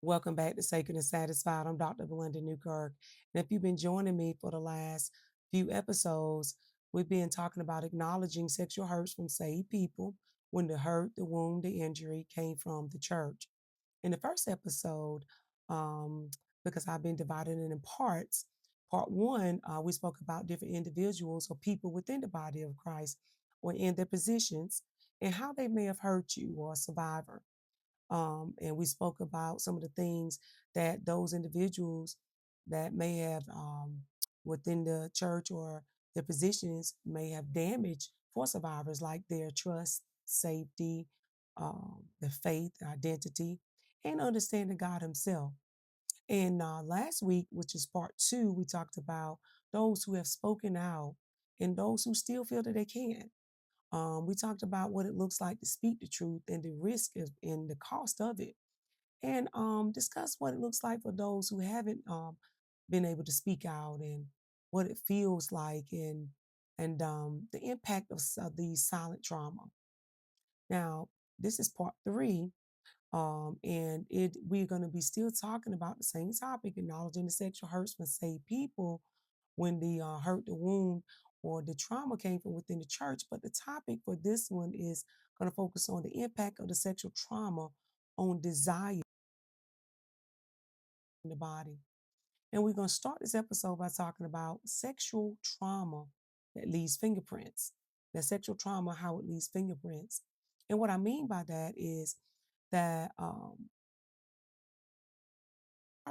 Welcome back to Sacred and Satisfied. I'm Dr. Belinda Newkirk. And if you've been joining me for the last few episodes, we've been talking about acknowledging sexual hurts from saved people when the hurt, the wound, the injury came from the church. In the first episode, um, because I've been divided it in parts, part one, we spoke about different individuals or people within the body of Christ or in their positions and how they may have hurt you or a survivor. And we spoke about some of the things that those individuals that may have within the church or their positions may have damaged for survivors, like their trust, safety, their faith, identity, and understanding God Himself. And last week, which is part two, we talked about those who have spoken out and those who still feel that they can. We talked about what it looks like to speak the truth and the risk and the cost of it, and discuss what it looks like for those who haven't been able to speak out and what it feels like and the impact of the silent trauma. Now, this is part three, and we're going to be still talking about the same topic, acknowledging the sexual hurts from saved people when the hurt, the wound, or the trauma came from within the church. But the topic for this one is going to focus on the impact of the sexual trauma on desire in the body. And we're going to start this episode by talking about sexual trauma that leaves fingerprints. That sexual trauma, how it leaves fingerprints. And what I mean by that is that our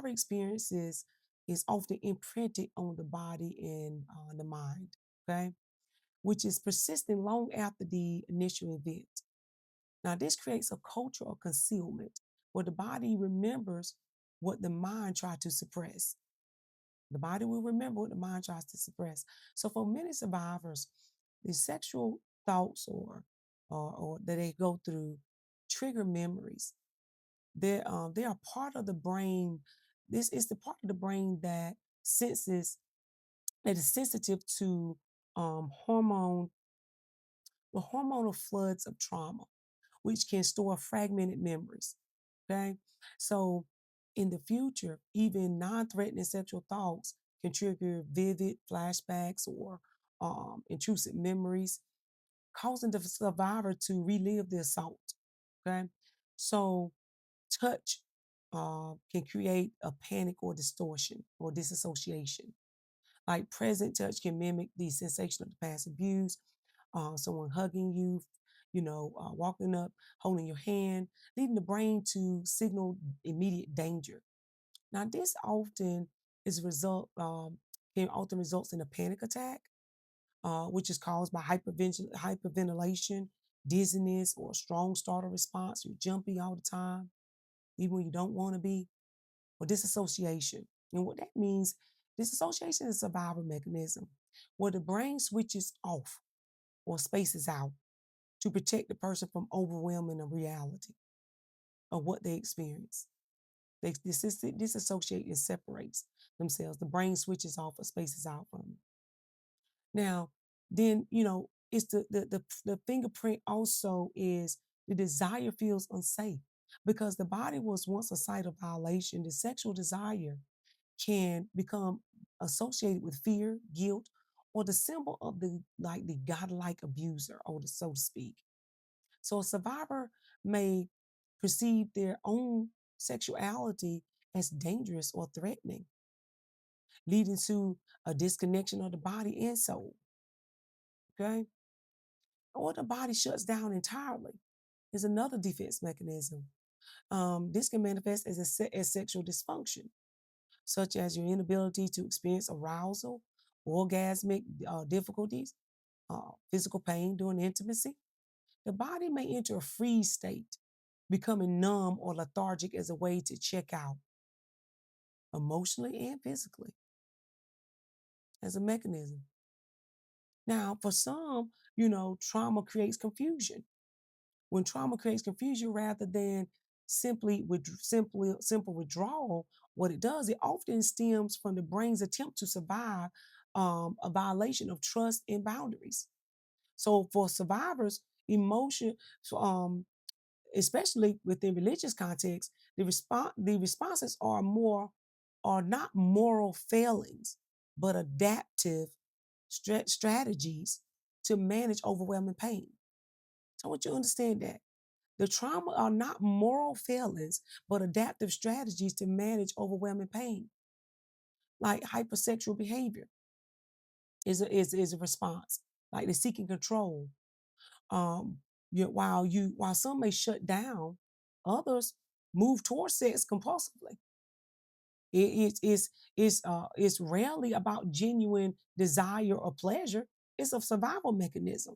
experiences is often imprinted on the body and the mind, okay? Which is persisting long after the initial event. Now, this creates a culture of concealment where the body remembers what the mind tried to suppress. The body will remember what the mind tries to suppress. So, for many survivors, the sexual thoughts or that they go through trigger memories. They are part of the brain. This is the part of the brain that senses that is sensitive to hormone the hormonal floods of trauma, which can store fragmented memories. Okay. So in the future, even non-threatening sexual thoughts can trigger vivid flashbacks or intrusive memories, causing the survivor to relive the assault. Okay. So touch can create a panic or distortion or disassociation. Like present touch can mimic the sensation of the past abuse, someone hugging you, walking up, holding your hand, leading the brain to signal immediate danger. Now, this often is result can often results in a panic attack, which is caused by hyperventilation, dizziness, or a strong startle response. You're jumpy all the time, even when you don't want to be, or disassociation. And what that means, disassociation is a survival mechanism where the brain switches off or spaces out to protect the person from overwhelming a reality of what they experience. They disassociate and separates themselves. The brain switches off or spaces out from it. Now, then, it's the fingerprint also is the desire feels unsafe because the body was once a site of violation. The sexual desire can become associated with fear, guilt, or the symbol of the godlike abuser, or so to speak. So a survivor may perceive their own sexuality as dangerous or threatening, leading to a disconnection of the body and soul. Okay. Or the body shuts down entirely is another defense mechanism. This can manifest as sexual dysfunction, such as your inability to experience arousal, orgasmic difficulties, physical pain during intimacy. The body may enter a freeze state, becoming numb or lethargic as a way to check out emotionally and physically as a mechanism. Now, for some, trauma creates confusion. When trauma creates confusion rather than simple withdrawal, what it does, it often stems from the brain's attempt to survive a violation of trust and boundaries. So for survivors, emotion, so, especially within religious context, the responses are not moral failings, but adaptive strategies to manage overwhelming pain. So I want you to understand that. The trauma are not moral failings, but adaptive strategies to manage overwhelming pain. Like hypersexual behavior is a response. Like the seeking control. Um, while some may shut down, others move towards sex compulsively. It's rarely about genuine desire or pleasure. It's a survival mechanism.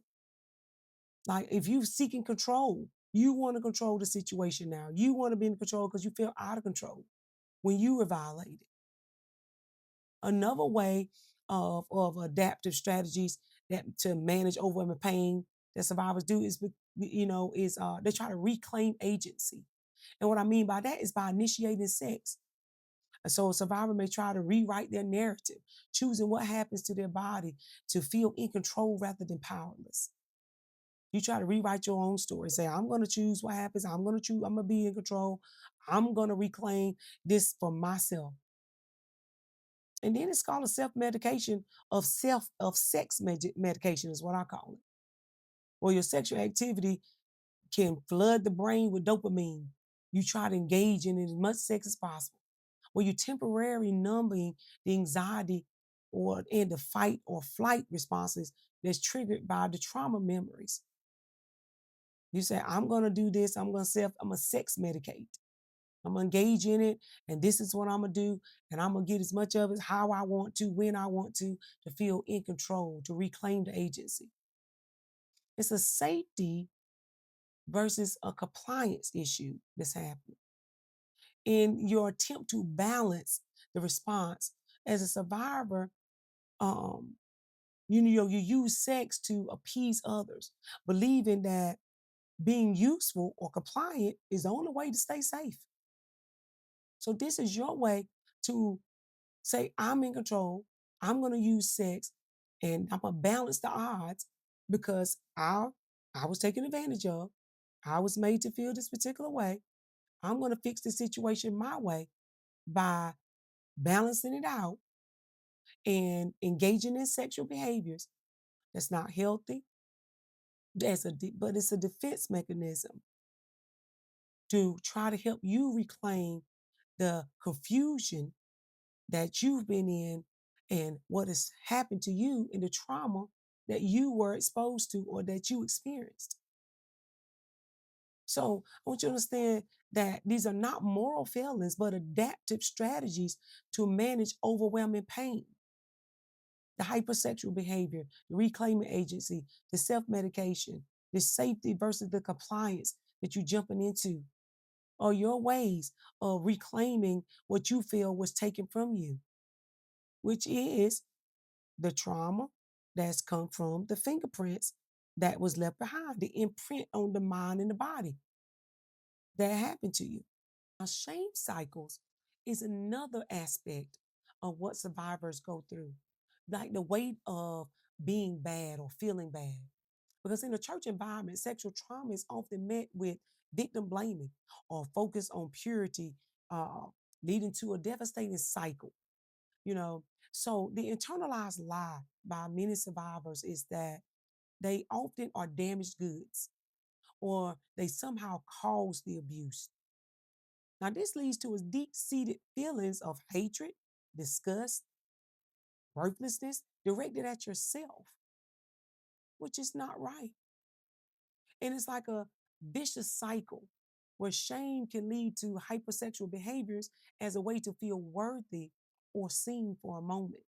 Like if you seeking control, you want to control the situation now. You want to be in control because you feel out of control when you were violated. Another way of adaptive strategies that to manage overwhelming pain that survivors do is they try to reclaim agency. And what I mean by that is by initiating sex. And so a survivor may try to rewrite their narrative, choosing what happens to their body to feel in control rather than powerless. You try to rewrite your own story. Say, I'm going to choose what happens. I'm going to choose. I'm going to be in control. I'm going to reclaim this for myself. And then it's called a self-medication of sex medication is what I call it. Where your sexual activity can flood the brain with dopamine. You try to engage in as much sex as possible. Where you temporarily numbing the anxiety and the fight or flight responses that's triggered by the trauma memories. You say, I'm gonna do this, I'm gonna sex medicate. I'm gonna engage in it, and this is what I'm gonna do, and I'm gonna get as much of it how I want to, when I want to feel in control, to reclaim the agency. It's a safety versus a compliance issue that's happening. In your attempt to balance the response as a survivor, um, you use sex to appease others, believing that being useful or compliant is the only way to stay safe. So this is your way to say, I'm in control. I'm going to use sex and I'm going to balance the odds because I was taken advantage of. I was made to feel this particular way. I'm going to fix the situation my way by balancing it out and engaging in sexual behaviors that's not healthy. But it's a defense mechanism to try to help you reclaim the confusion that you've been in and what has happened to you and the trauma that you were exposed to or that you experienced. So I want you to understand that these are not moral failings, but adaptive strategies to manage overwhelming pain. The hypersexual behavior, the reclaiming agency, the self-medication, the safety versus the compliance that you're jumping into are your ways of reclaiming what you feel was taken from you, which is the trauma that's come from the fingerprints that was left behind, the imprint on the mind and the body that happened to you. Now, shame cycles is another aspect of what survivors go through, like the weight of being bad or feeling bad. Because in a church environment, sexual trauma is often met with victim blaming or focus on purity, uh, leading to a devastating cycle. You know, so the internalized lie by many survivors is that they often are damaged goods or they somehow cause the abuse. Now, this leads to a deep seated feelings of hatred, disgust, worthlessness directed at yourself, which is not right. And it's like a vicious cycle where shame can lead to hypersexual behaviors as a way to feel worthy or seen for a moment.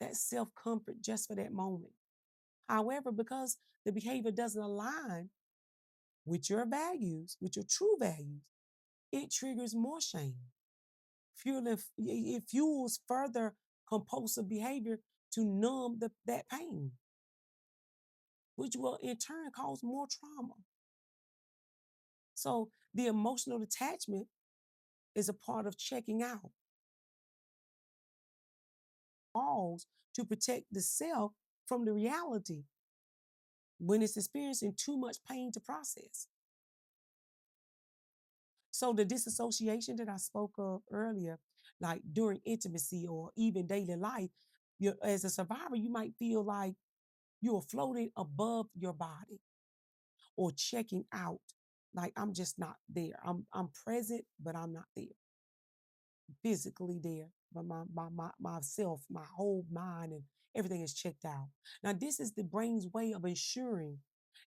That self comfort just for that moment. However, because the behavior doesn't align with your values, with your true values, it triggers more shame. It fuels further compulsive behavior to numb that pain, which will in turn cause more trauma. So the emotional detachment is a part of checking out, walls to protect the self from the reality. when it's experiencing too much pain to process. So the disassociation that I spoke of earlier, like during intimacy or even daily life, as a survivor, you might feel like you're floating above your body or checking out. Like I'm just not there. I'm present, but I'm not there. Physically there, but my myself, my whole mind and everything is checked out. Now, this is the brain's way of ensuring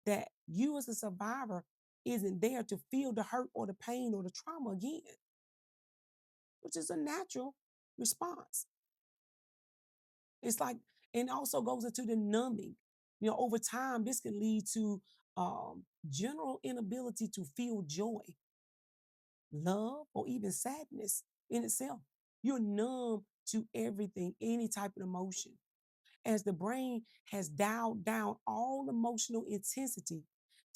that you as a survivor isn't there to feel the hurt or the pain or the trauma again, which is a natural response. It's like, and also goes into the numbing. Over time, this can lead to general inability to feel joy, love, or even sadness in itself. You're numb to everything, any type of emotion, as the brain has dialed down all emotional intensity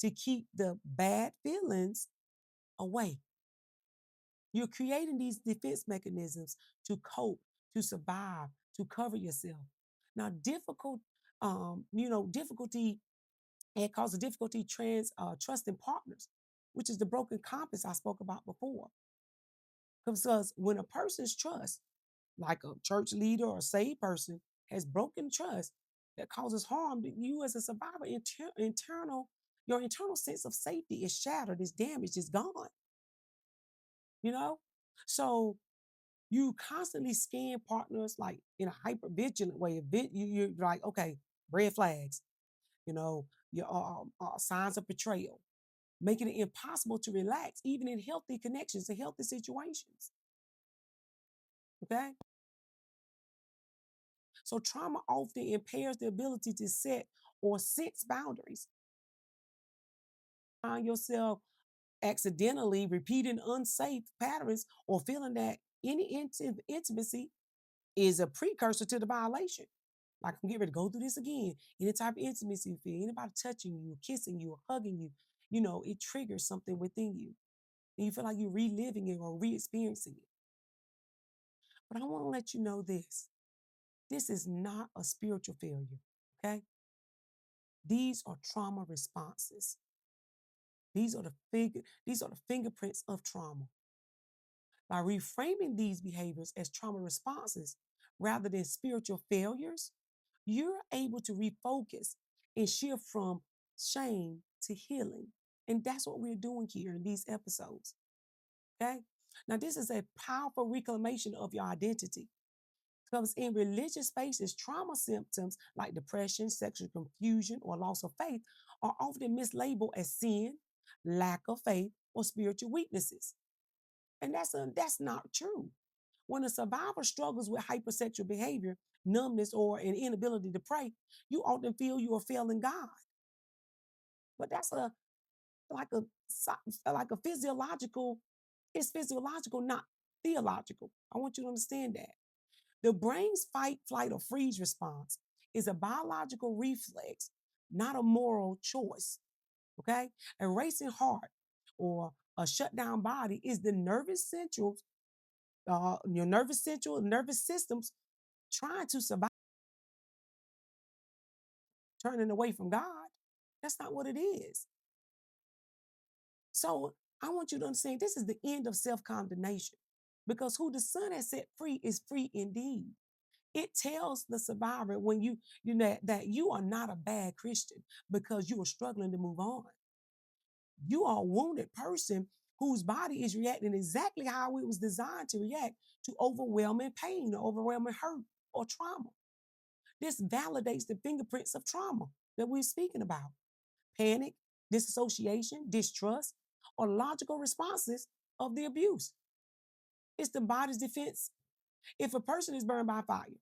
to keep the bad feelings away. You're creating these defense mechanisms to cope, to survive, to cover yourself. Now, difficulty, it causes difficulty trusting partners, which is the broken compass I spoke about before. Because when a person's trust, like a church leader or saved person, has broken trust that causes harm to you as a survivor, your internal sense of safety is shattered, is damaged, is gone. You know? So you constantly scan partners like in a hyper vigilant way. You're like, okay, red flags, your signs of betrayal, making it impossible to relax, even in healthy connections and healthy situations. Okay? So trauma often impairs the ability to set or sense boundaries. Find yourself accidentally repeating unsafe patterns or feeling that any intimacy is a precursor to the violation. Like I'm getting ready to go through this again. Any type of intimacy you feel, anybody touching you, kissing you, or hugging you, it triggers something within you. And you feel like you're reliving it or re-experiencing it. But I want to let you know this. This is not a spiritual failure, okay? These are trauma responses. These are the fingerprints of trauma. By reframing these behaviors as trauma responses rather than spiritual failures, you're able to refocus and shift from shame to healing. And that's what we're doing here in these episodes. Okay? Now, this is a powerful reclamation of your identity. Because in religious spaces, trauma symptoms like depression, sexual confusion, or loss of faith are often mislabeled as sin, lack of faith, or spiritual weaknesses. And that's not true. When a survivor struggles with hypersexual behavior, numbness, or an inability to pray, you often feel you are failing God. But that's like a like a physiological, it's physiological, not theological. I want you to understand that. The brain's fight, flight, or freeze response is a biological reflex, not a moral choice. Okay? A racing heart or a shutdown body is the nervous systems trying to survive, turning away from God. That's not what it is. So I want you to understand this is the end of self condemnation because who the Son has set free is free indeed. It tells the survivor when you know that you are not a bad Christian because you are struggling to move on. You are a wounded person whose body is reacting exactly how it was designed to react to overwhelming pain or overwhelming hurt or trauma. This validates the fingerprints of trauma that we're speaking about. Panic, disassociation, distrust, or logical responses of the abuse. It's the body's defense. If a person is burned by fire,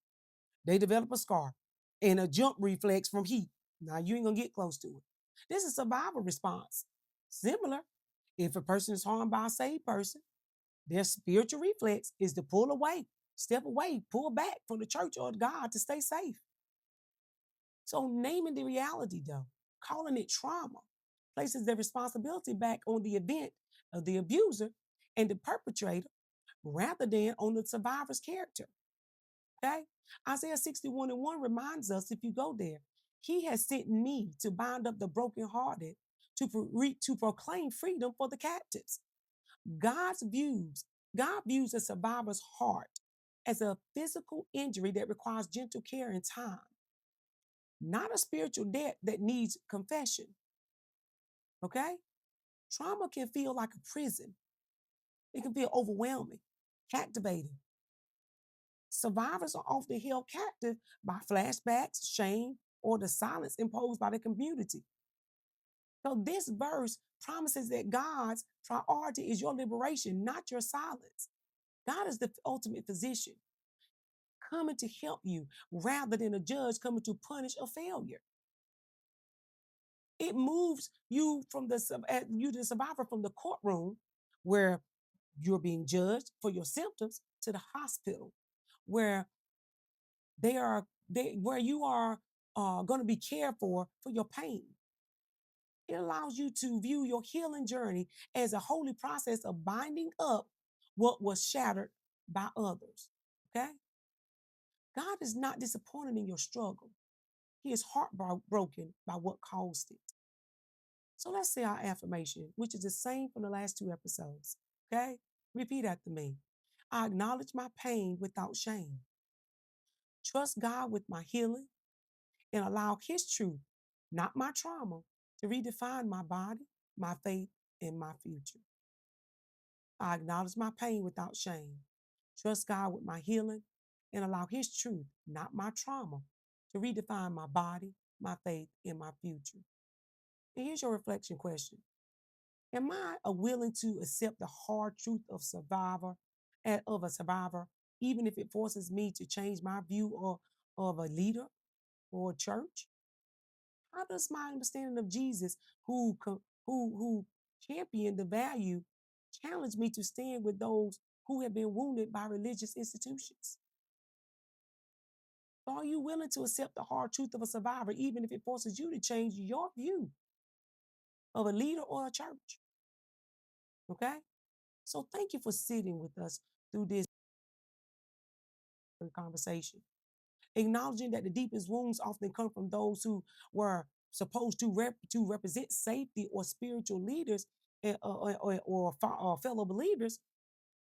they develop a scar and a jump reflex from heat. Now you ain't gonna get close to it. This is survival response. Similar, if a person is harmed by a saved person, their spiritual reflex is to pull away, step away, pull back from the church or God to stay safe. So naming the reality though, calling it trauma, places the responsibility back on the event of the abuser and the perpetrator rather than on the survivor's character. Okay? Isaiah 61:1 reminds us, if you go there, He has sent me to bind up the brokenhearted, to proclaim freedom for the captives. God's views, God views a survivor's heart as a physical injury that requires gentle care and time, not a spiritual debt that needs confession. Okay? Trauma can feel like a prison. It can feel overwhelming, captivating. Survivors are often held captive by flashbacks, shame, or the silence imposed by the community. So this verse promises that God's priority is your liberation, not your silence. God is the ultimate physician, coming to help you rather than a judge coming to punish a failure. It moves you from the survivor from the courtroom where you're being judged for your symptoms to the hospital where where you are going to be cared for your pain. It allows you to view your healing journey as a holy process of binding up what was shattered by others. Okay? God is not disappointed in your struggle. He is heartbroken by what caused it. So let's say our affirmation, which is the same from the last two episodes. Okay? Repeat after me. I acknowledge my pain without shame. Trust God with my healing and allow His truth, not my trauma, to redefine my body, my faith, and my future. I acknowledge my pain without shame. Trust God with my healing and allow His truth, not my trauma, to redefine my body, my faith, and my future. And here's your reflection question. Am I willing to accept the hard truth of a survivor, even if it forces me to change my view of a leader or a church? How does my understanding of Jesus, who championed the value, challenge me to stand with those who have been wounded by religious institutions? So are you willing to accept the hard truth of a survivor, even if it forces you to change your view of a leader or a church? Okay? So thank you for sitting with us through this conversation. Acknowledging that the deepest wounds often come from those who were supposed to represent safety or spiritual leaders or fellow believers,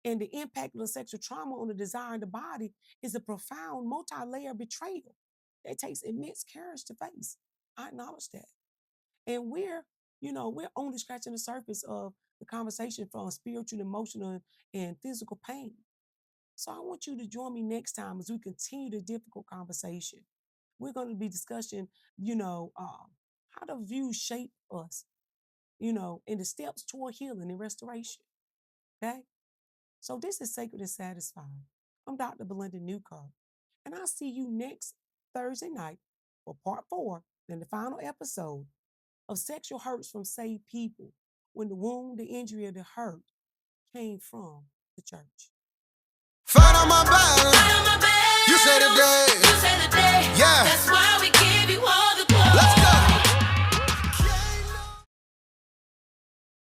and the impact of the sexual trauma on the desire in the body is a profound multi-layered betrayal that takes immense courage to face. I acknowledge that. And we're only scratching the surface of the conversation from spiritual, emotional, and physical pain. So I want you to join me next time as we continue the difficult conversation. We're going to be discussing, how the views shape us, and the steps toward healing and restoration. Okay? So this is Sacred and Satisfied. I'm Dr. Belinda Newcott, and I'll see you next Thursday night for part 4 and the final episode of Sexual Hurts from Saved People, when the wound, the injury, or the hurt came from the church. Fight on my battle.